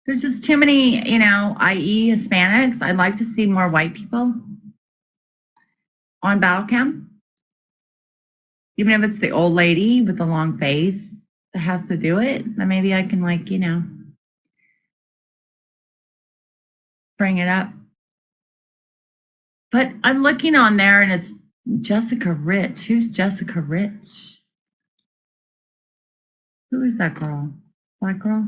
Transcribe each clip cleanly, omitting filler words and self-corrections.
There's just too many, i.e. Hispanics. I'd like to see more white people on battle cam. Even if it's the old lady with the long face that has to do it, then maybe I can bring it up. But I'm looking on there and it's Jessica Rich. Who's Jessica Rich? Who is that girl? Black girl?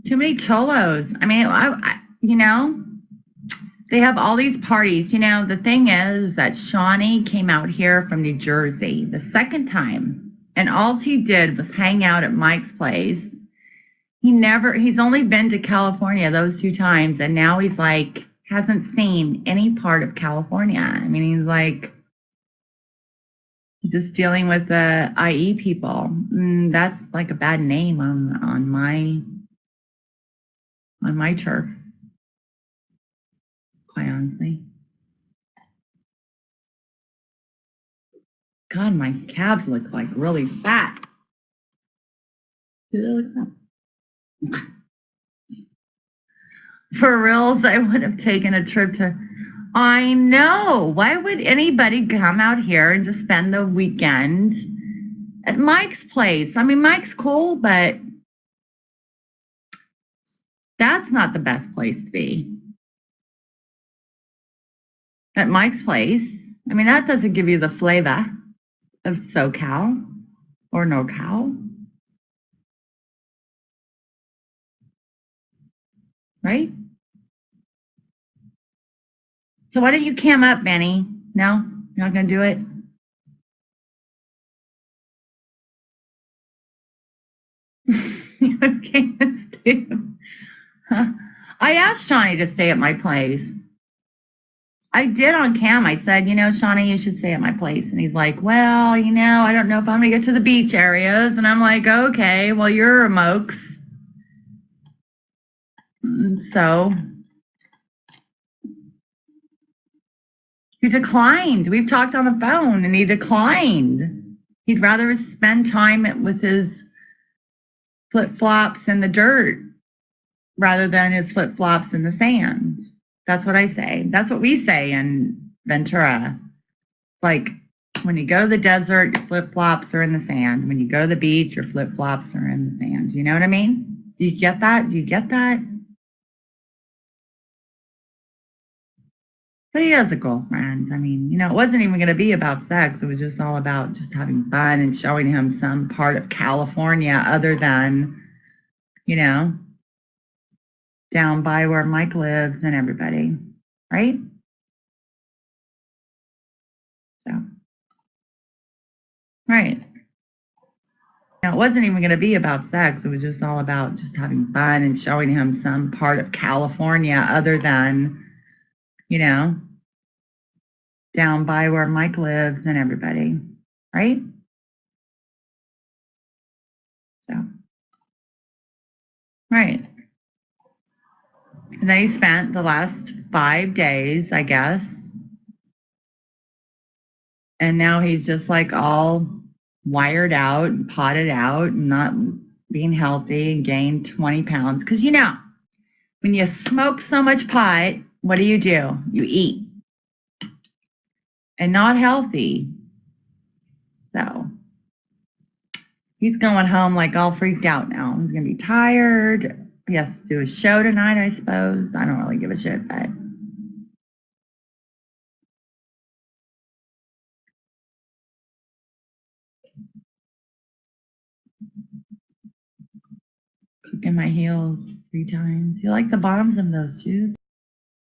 Too many cholos. I mean, they have all these parties. The thing is that Shauniee came out here from New Jersey the second time, and all he did was hang out at Mike's place. He's only been to California those 2 times, and now he's hasn't seen any part of California. I mean, he's just dealing with the IE people. That's like a bad name on my turf, quite honestly. God, my calves look like really fat. Do they look fat? For reals, I would have taken a trip to... I know. Why would anybody come out here and just spend the weekend at Mike's place? I mean, Mike's cool, but that's not the best place to be. At Mike's place. I mean, that doesn't give you the flavor of SoCal or NorCal. Right? So why don't you cam up, Benny? No? You're not going to do it? Okay. I asked Shauniee to stay at my place. I did on cam. I said, Shauniee, you should stay at my place. And he's like, well, I don't know if I'm going to get to the beach areas. And I'm like, okay, well, you're a mokes. So he declined. We've talked on the phone and he declined. He'd rather spend time with his flip-flops in the dirt rather than his flip-flops in the sand. That's what I say. That's what we say in Ventura. Like, when you go to the desert, your flip-flops are in the sand. When you go to the beach, your flip-flops are in the sand. You know what I mean? Do you get that? Do you get that? But he has a girlfriend. I mean, it wasn't even going to be about sex. It was just all about just having fun and showing him some part of California other than, down by where Mike lives and everybody, right? So, right. It wasn't even going to be about sex. It was just all about just having fun and showing him some part of California other than, down by where Mike lives and everybody, right? So, right. And then he spent the last 5 days, I guess, and now he's just all wired out and potted out and not being healthy and gained 20 pounds. Because when you smoke so much pot, what do? You eat. And not healthy. So he's going home all freaked out now. He's going to be tired. He has to do a show tonight, I suppose. I don't really give a shit, but cooking my heels 3 times. You like the bottoms of those shoes?